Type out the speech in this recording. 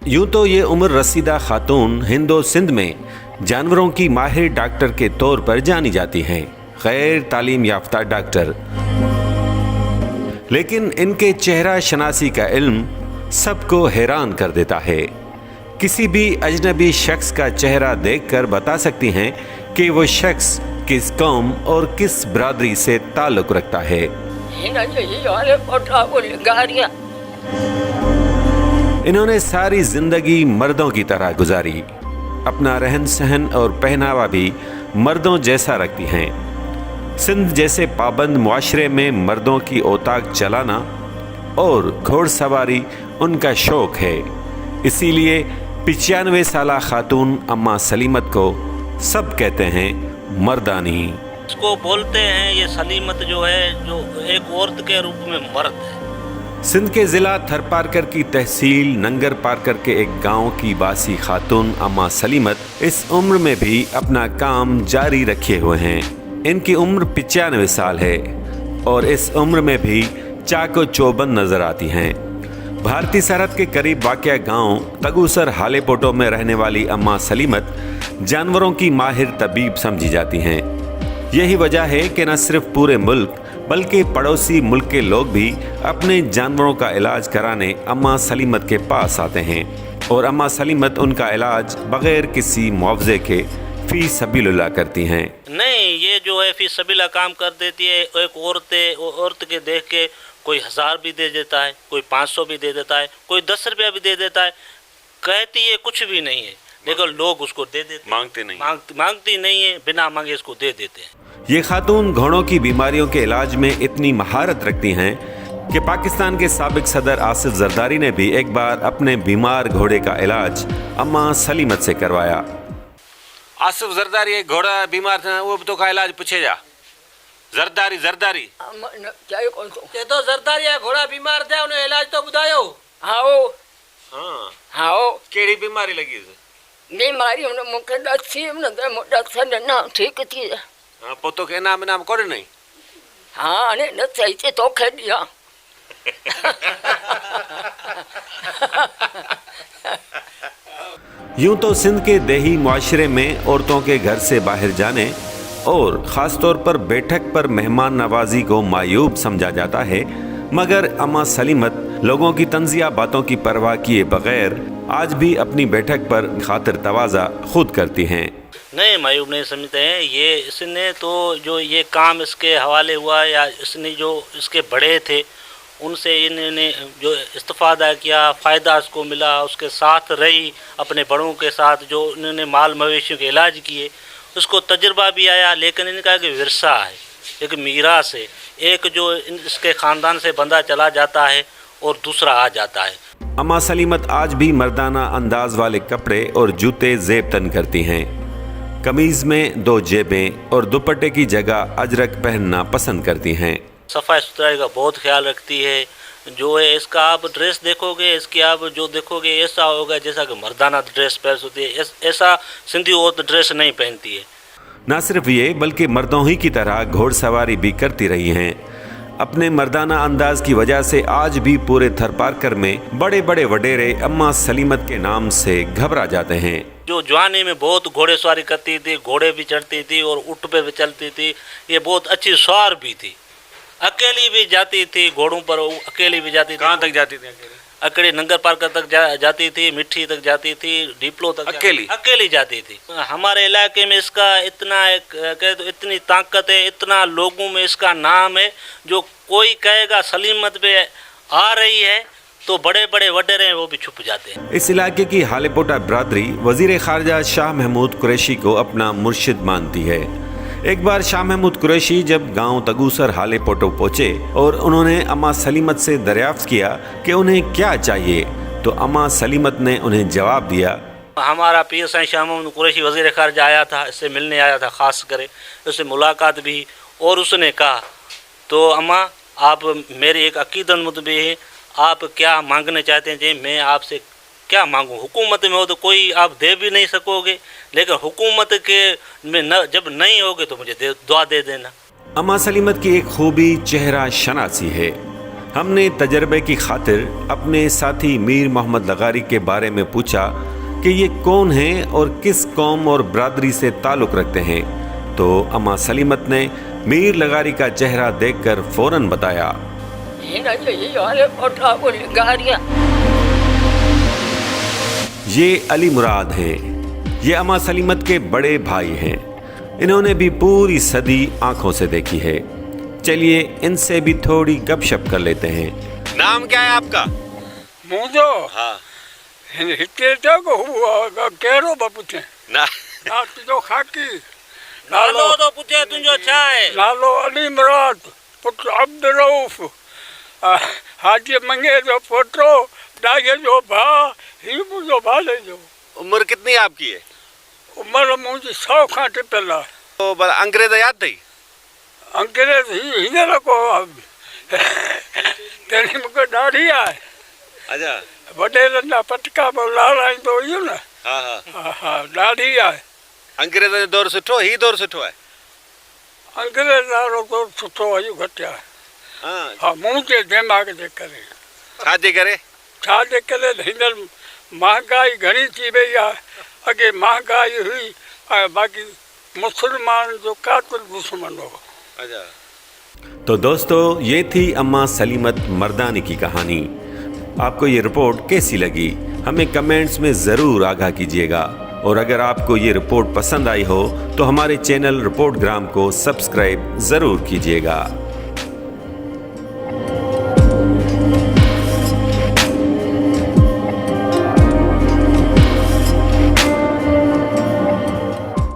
यूं तो ये उम्र रसीदा खातून हिंद और सिंध में जानवरों की माहिर डॉक्टर के तौर पर जानी जाती हैं, गैर तालीम याफ्ता डॉक्टर। लेकिन इनके चेहरा शनासी का इल्म सबको हैरान कर देता है। किसी भी अजनबी शख्स का चेहरा देखकर बता सकती हैं कि वो शख्स किस कौम और किस बरादरी से ताल्लुक़ रखता है। इन्होंने सारी जिंदगी मर्दों की तरह गुजारी। अपना रहन सहन और पहनावा भी मर्दों जैसा रखती हैं। सिंध जैसे पाबंद मुआशरे में मर्दों की औताक चलाना और घोड़सवारी उनका शौक है। इसीलिए 95 साला खातून अम्मा सलीमत को सब कहते हैं मर्दानी। इसको बोलते हैं ये सलीमत जो है, जो एक औरत के रूप में मर्द है। सिंध के ज़िला थरपारकर की तहसील नंगर पारकर के एक गांव की बासी खातून अम्मा सलीमत इस उम्र में भी अपना काम जारी रखे हुए हैं। इनकी उम्र 95 साल है और इस उम्र में भी चाको चौबंद नजर आती हैं। भारतीय सरहद के करीब वाक़या गांव तगूसर हालेपोटो में रहने वाली अम्मा सलीमत जानवरों की माहिर तबीब समझी जाती हैं। यही वजह है कि न सिर्फ पूरे मुल्क बल्कि पड़ोसी मुल्क के लोग भी अपने जानवरों का इलाज कराने अम्मा सलीमत के पास आते हैं और अम्मा सलीमत उनका इलाज बगैर किसी मुआवजे के फी सबीलिल्लाह करती हैं। नहीं, ये जो है फी सबीलिल्लाह काम कर देती है। एक औरत के देख के कोई 1000 भी दे देता है, कोई 500 भी दे देता है, कोई 10 रुपया भी दे देता है। कहती है कुछ भी नहीं है, लेकिन लोग उसको दे देते, मांगती नहीं है, बिना मांगे इसको दे देते हैं। ये खातून घोड़ों की बीमारियों के इलाज में इतनी महारत रखती हैं कि पाकिस्तान के साबिक सदर आसिफ जरदारी ने भी एक बार अपने बीमार घोड़े का इलाज अम्मा सलीमत से करवाया। आसिफ जरदारी एक घोड़ा बीमार था, वो तो का इलाज पूछे जा। जरदारी तो जरदारी घोड़ा बीमार था, उन्हें इलाज तो बुधायो। हाँ केड़ी बीमारी लगी से? बीमारी उन्हें मुखे दसी डॉक्टर ना ठीक थी। हाँ पोतो के नाम कोड नहीं। हाँ ने न सही से तो खे दिया। यूं तो सिंध के देही मुआशरे में औरतों के घर से बाहर जाने और ख़ास तौर पर बैठक पर मेहमान नवाजी को मायूब समझा जाता है, मगर अम्मा सलीमत लोगों की तंजिया बातों की परवाह किए बगैर आज भी अपनी बैठक पर खातिर तवाज़ा खुद करती हैं। नहीं, मायूब नहीं समझते हैं। ये इसने तो जो ये काम इसके हवाले हुआ या इसने जो इसके बड़े थे उनसे इन्होंने जो इस्तिफ़ादा किया, फ़ायदा इसको मिला, उसके साथ रही, अपने बड़ों के साथ जो इन्होंने माल मवेशियों के इलाज किए, उसको तजुर्बा भी आया। लेकिन इनका एक विरसा है, एक मीरास है, एक जो इसके ख़ानदान से बंदा चला जाता है और दूसरा आ जाता है। अम्मा सलीमत आज भी मर्दाना अंदाज वाले कपड़े और जूते ज़ेब तन करती हैं। कमीज़ में 2 जेबें और दुपट्टे की जगह अजरक पहनना पसंद करती हैं। सफाई सुथराई का बहुत ख्याल रखती है। जो है इसका आप ड्रेस देखोगे, इसकी आप जो देखोगे ऐसा होगा जैसा कि मर्दाना ड्रेस पहन होती है, ऐसा सिंधी औरत ड्रेस नहीं पहनती है। न सिर्फ ये बल्कि मर्दों ही की तरह घोड़सवारी भी करती रही हैं। अपने मर्दाना अंदाज की वजह से आज भी पूरे थरपारकर में बड़े बड़े वडेरे अम्मा सलीमत के नाम से घबरा जाते हैं। जो जवानी में बहुत घोड़े सवारी करती थी, घोड़े भी चढ़ती थी और ऊँट पे भी चलती थी। ये बहुत अच्छी सवार भी थी, अकेली भी जाती थी, घोड़ों पर अकेली भी जाती थी। कहाँ तक जाती थी? अकेली नंगर पार्कर तक जाती थी, मिट्टी तक जाती थी, डिप्लो तक अकेली जाती थी। हमारे इलाके में इसका इतना तो इतनी ताकत है, इतना लोगों में इसका नाम है। जो कोई कहेगा सलीमत पे आ रही है तो बड़े बड़े वडेरे हैं वो भी छुप जाते हैं। इस इलाके की हालेपोटा बरादरी वजीर खारजा शाह महमूद कुरैशी को अपना मुर्शिद मानती है। एक बार शाह महमूद कुरैशी जब गांव तगूसर हालेपोटो पहुंचे और उन्होंने अम्मा सलीमत से दरियाफ्त किया कि उन्हें क्या चाहिए, तो अम्मा सलीमत ने उन्हें जवाब दिया, हमारा पीर साईं शाह महमूद कुरैशी वजीर खारजा आया था, इससे मिलने आया था, ख़ास करे उससे मुलाकात भी। और उसने कहा तो अम्मा आप मेरी एक अकीदत मुतबे है, आप क्या मांगना चाहते हैं? जी मैं आपसे क्या मांगूं? हुकूमत में हो तो कोई आप दे भी नहीं सकोगे, लेकिन हुकूमत के में जब नहीं होगे तो मुझे दुआ दे देना। अम्मा सलीमत की एक खूबी चेहरा शनासी है। हमने तजर्बे की खातिर अपने साथी मीर मोहम्मद लगारी के बारे में पूछा कि ये कौन हैं और किस कौम और बरादरी से ताल्लुक़ रखते हैं, तो अम्मा सलीमत ने मीर लगारी का चेहरा देखकर फ़ौरन बताया, ये अली मुराद हैं। ये अम्मा सलीमत के बड़े भाई हैं। इन्होंने भी पूरी सदी आंखों से देखी है। चलिए इनसे भी थोड़ी गपशप कर लेते हैं। नाम क्या है आपका? मुझो हाँ हिते तो हुआ केरो बापूचे ना ना तो खाकी नालो तो पूछे तुझो छा है? नालो अली मुराद पुत्र अब्द रऊफ हाजी मंगे जो फोटो डागे जो भा ही मुझो भाले जो। उम्र कितनी आपकी है? उम्र मुझी 100 खां टिपला। तो अंग्रेज याद थी? अंग्रेज ही हींअर को तेरी मूंखे ॾाढी आहे। अच्छा वॾेरनि जा पटका बि लाराईंदो हुयो न। हाँ हाँ हा हा ॾाढी आहे। अंग्रेज जो दौर सुठो, ही दौर सुठो है। अंग्रेज वारो दौर सुठो हुयो घटि आहे। हाँ हा मुंहिंजे दिमाग़ जे करे। छाजे करे? छाजे करे हींअर महांगाई घणी थी वई आहे। अॻे महांगाई हुई ऐं बाक़ी मुसलमान जो कातिल दुश्मन हो। अच्छा तो दोस्तों, ये थी अम्मा सलीमत मर्दानी की कहानी। आपको ये रिपोर्ट कैसी लगी हमें कमेंट्स में ज़रूर आगाह कीजिएगा, और अगर आपको ये रिपोर्ट पसंद आई हो तो हमारे चैनल रिपोर्टग्राम को सब्सक्राइब ज़रूर कीजिएगा।